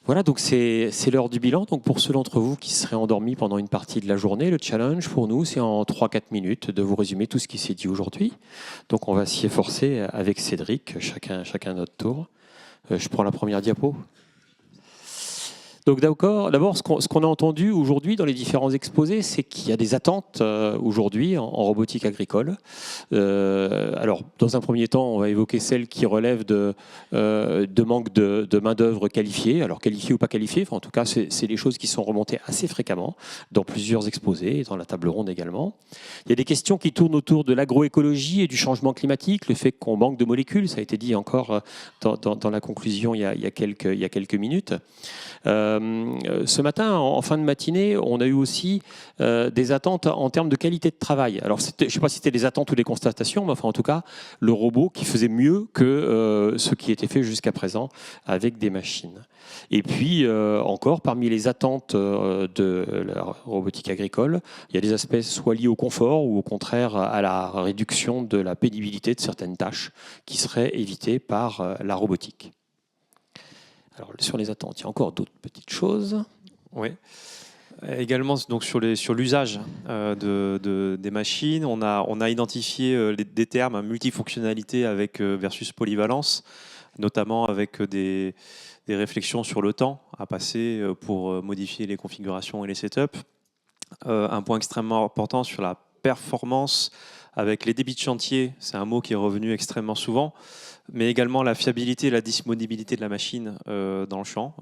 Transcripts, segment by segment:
Voilà, donc c'est l'heure du bilan. Donc pour ceux d'entre vous qui seraient endormis pendant une partie de la journée, le challenge pour nous, c'est en 3-4 minutes de vous résumer tout ce qui s'est dit aujourd'hui. Donc on va s'y efforcer avec Cédric, chacun notre tour. Je prends la première diapo. Donc d'abord, ce qu'on a entendu aujourd'hui dans les différents exposés, c'est qu'il y a des attentes aujourd'hui en robotique agricole. Alors, dans un premier temps, on va évoquer celles qui relèvent de manque de main-d'œuvre qualifiée. Alors, qualifiée ou pas qualifiée, enfin, en tout cas, c'est des choses qui sont remontées assez fréquemment dans plusieurs exposés, et dans la table ronde également. Il y a des questions qui tournent autour de l'agroécologie et du changement climatique, le fait qu'on manque de molécules, ça a été dit encore dans la conclusion il y a quelques minutes. Ce matin, en fin de matinée, on a eu aussi des attentes en termes de qualité de travail. Alors, je ne sais pas si c'était des attentes ou des constatations, mais enfin, en tout cas, le robot qui faisait mieux que ce qui était fait jusqu'à présent avec des machines. Et puis, encore, parmi les attentes de la robotique agricole, il y a des aspects soit liés au confort ou au contraire à la réduction de la pénibilité de certaines tâches qui seraient évitées par la robotique. Alors, sur les attentes, il y a encore d'autres petites choses. Oui. Également, donc sur l'usage des machines, on a identifié des termes multifonctionnalité avec versus polyvalence, notamment avec des réflexions sur le temps à passer pour modifier les configurations et les setups. Un point extrêmement important sur la performance avec les débits de chantier, c'est un mot qui est revenu extrêmement souvent, mais également la fiabilité et la disponibilité de la machine dans le champ,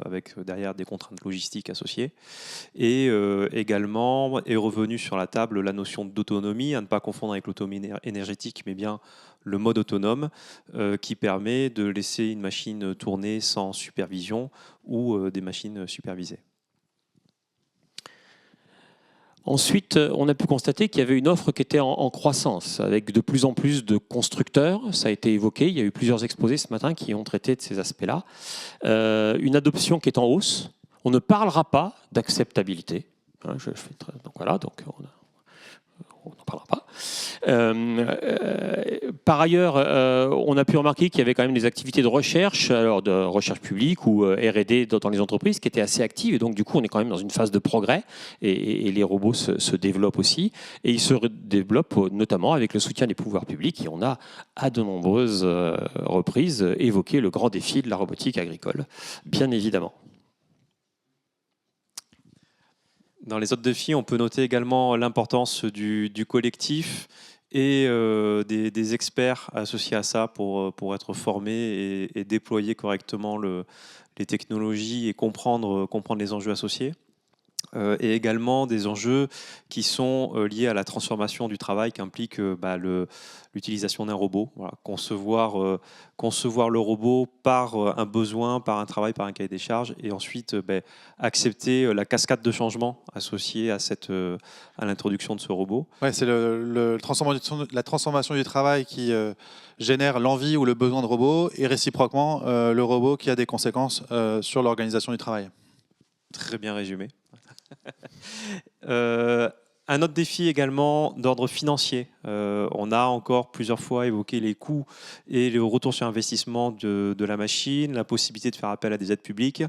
avec derrière des contraintes logistiques associées. Et également est revenu sur la table la notion d'autonomie, à ne pas confondre avec l'autonomie énergétique, mais bien le mode autonome qui permet de laisser une machine tourner sans supervision ou des machines supervisées. Ensuite, on a pu constater qu'il y avait une offre qui était en croissance, avec de plus en plus de constructeurs. Ça a été évoqué, il y a eu plusieurs exposés ce matin qui ont traité de ces aspects-là. Une adoption qui est en hausse. On ne parlera pas d'acceptabilité. Hein, donc voilà, donc on n'en parlera pas. Par ailleurs, on a pu remarquer qu'il y avait quand même des activités de recherche, alors de recherche publique ou R&D dans les entreprises qui étaient assez actives. Et donc, du coup, on est quand même dans une phase de progrès et les robots se développent aussi. Et ils se développent notamment avec le soutien des pouvoirs publics. Et on a, à de nombreuses reprises, évoqué le grand défi de la robotique agricole, bien évidemment. Dans les autres défis, on peut noter également l'importance du collectif et des experts associés à ça pour être formés et déployer correctement les technologies et comprendre les enjeux associés. Et également des enjeux qui sont liés à la transformation du travail qu'implique l'utilisation d'un robot. Voilà, concevoir le robot par un besoin, par un travail, par un cahier des charges, et ensuite accepter la cascade de changements associée à l'introduction de ce robot. Ouais, c'est la transformation du travail qui génère l'envie ou le besoin de robot, et réciproquement le robot qui a des conséquences sur l'organisation du travail. Très bien résumé. Un autre défi également d'ordre financier. On a encore plusieurs fois évoqué les coûts et le retour sur investissement de la machine, la possibilité de faire appel à des aides publiques,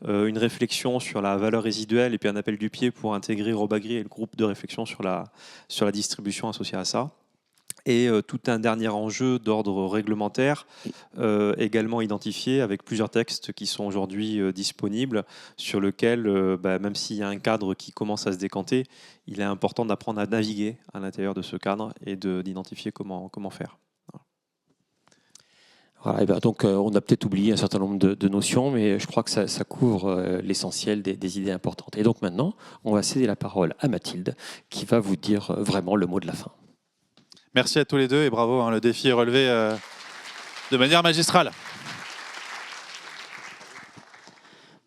une réflexion sur la valeur résiduelle et puis un appel du pied pour intégrer Robagri et le groupe de réflexion sur la distribution associée à ça. Et tout un dernier enjeu d'ordre réglementaire, également identifié avec plusieurs textes qui sont aujourd'hui disponibles, sur lequel, même s'il y a un cadre qui commence à se décanter, il est important d'apprendre à naviguer à l'intérieur de ce cadre et d'identifier comment faire. Voilà, et ben donc, on a peut-être oublié un certain nombre de notions, mais je crois que ça couvre l'essentiel des idées importantes. Et donc maintenant, on va céder la parole à Mathilde, qui va vous dire vraiment le mot de la fin. Merci à tous les deux et bravo, hein, le défi est relevé de manière magistrale.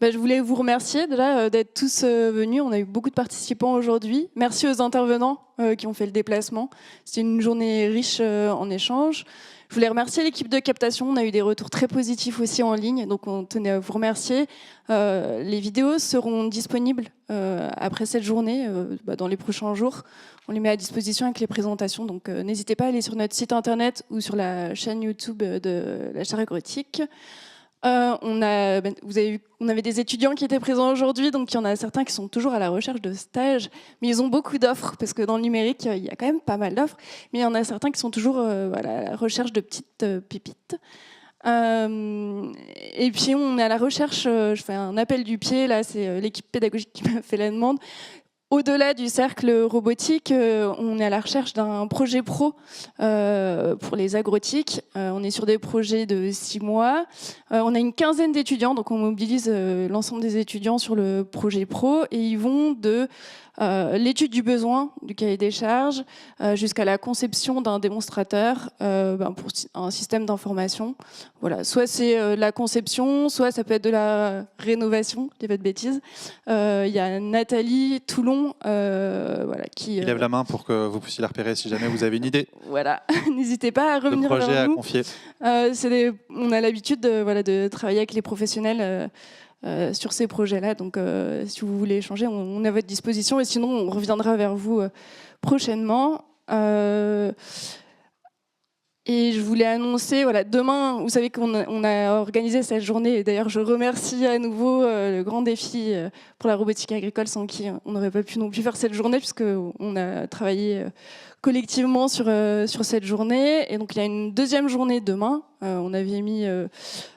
Je voulais vous remercier déjà d'être tous venus. On a eu beaucoup de participants aujourd'hui. Merci aux intervenants qui ont fait le déplacement. C'était une journée riche en échanges. Je voulais remercier l'équipe de captation. On a eu des retours très positifs aussi en ligne, donc on tenait à vous remercier. Les vidéos seront disponibles après cette journée, dans les prochains jours. On les met à disposition avec les présentations, donc n'hésitez pas à aller sur notre site internet ou sur la chaîne YouTube de la chaire agroéthique. Vous avez vu, on avait des étudiants qui étaient présents aujourd'hui, donc il y en a certains qui sont toujours à la recherche de stages, mais ils ont beaucoup d'offres, parce que dans le numérique, il y a quand même pas mal d'offres, mais il y en a certains qui sont toujours à la recherche de petites pépites. Et puis on est à la recherche, je fais un appel du pied, là c'est l'équipe pédagogique qui m'a fait la demande. Au-delà du cercle robotique, on est à la recherche d'un projet pro pour les agrotiques. On est sur des projets de 6 mois. On a une quinzaine d'étudiants, donc on mobilise l'ensemble des étudiants sur le projet pro et ils vont de l'étude du besoin du cahier des charges jusqu'à la conception d'un démonstrateur pour un système d'information. Voilà. Soit c'est la conception, soit ça peut être de la rénovation, je dis pas de bêtises. Il y a Nathalie Toulon qui lève la main pour que vous puissiez la repérer si jamais vous avez une idée. Voilà, n'hésitez pas à revenir de projet vers nous. à confier. On a l'habitude de travailler avec les professionnels sur ces projets-là. Donc, si vous voulez échanger, on est à votre disposition. Et sinon, on reviendra vers vous prochainement. Et je voulais annoncer, demain, vous savez qu'on a organisé cette journée. Et d'ailleurs, je remercie à nouveau le grand défi pour la robotique agricole, sans qui on n'aurait pas pu non plus faire cette journée, puisqu'on a travaillé collectivement sur cette journée. Et donc, il y a une deuxième journée demain. On avait mis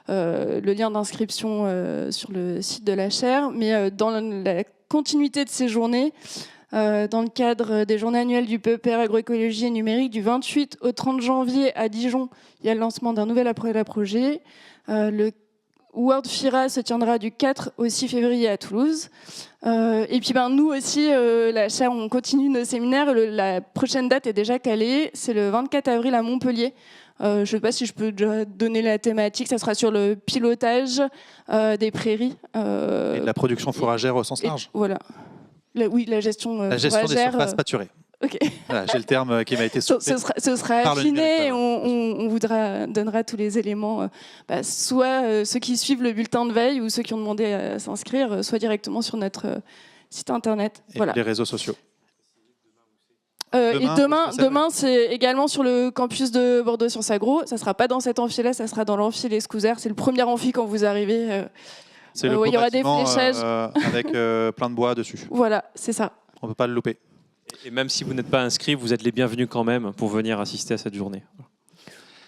le lien d'inscription sur le site de la chaire. Mais dans la continuité de ces journées, dans le cadre des journées annuelles du PEPR agroécologie et numérique, du 28 au 30 janvier à Dijon, il y a le lancement d'un nouvel appel à projet. Le World FIRA se tiendra du 4 au 6 février à Toulouse. Et puis nous aussi, la chaire, on continue nos séminaires. La prochaine date est déjà calée, c'est le 24 avril à Montpellier. Je ne sais pas si je peux déjà donner la thématique, ça sera sur le pilotage des prairies. Et de la production fourragère au sens large. Voilà. La gestion des surfaces pâturées. Okay. Voilà, j'ai le terme qui m'a été soufflé. Ce sera affiné et on vous donnera tous les éléments, soit ceux qui suivent le bulletin de veille ou ceux qui ont demandé à s'inscrire, soit directement sur notre site internet. Et les réseaux sociaux. Demain, c'est également sur le campus de Bordeaux Sciences Agro. Ça ne sera pas dans cet amphi-là, ça sera dans l'amphi Les Scousers. C'est le premier amphi quand vous arrivez. C'est le il y aura des fléchages. Avec plein de bois dessus. Voilà, c'est ça. On ne peut pas le louper. Et même si vous n'êtes pas inscrit, vous êtes les bienvenus quand même pour venir assister à cette journée.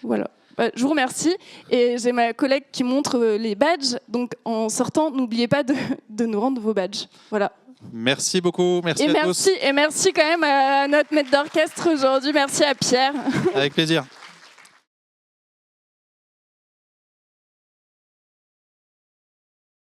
Voilà. Je vous remercie. Et j'ai ma collègue qui montre les badges. Donc en sortant, n'oubliez pas de nous rendre vos badges. Voilà. Merci beaucoup. Merci à tous. Et merci quand même à notre maître d'orchestre aujourd'hui. Merci à Pierre. Avec plaisir.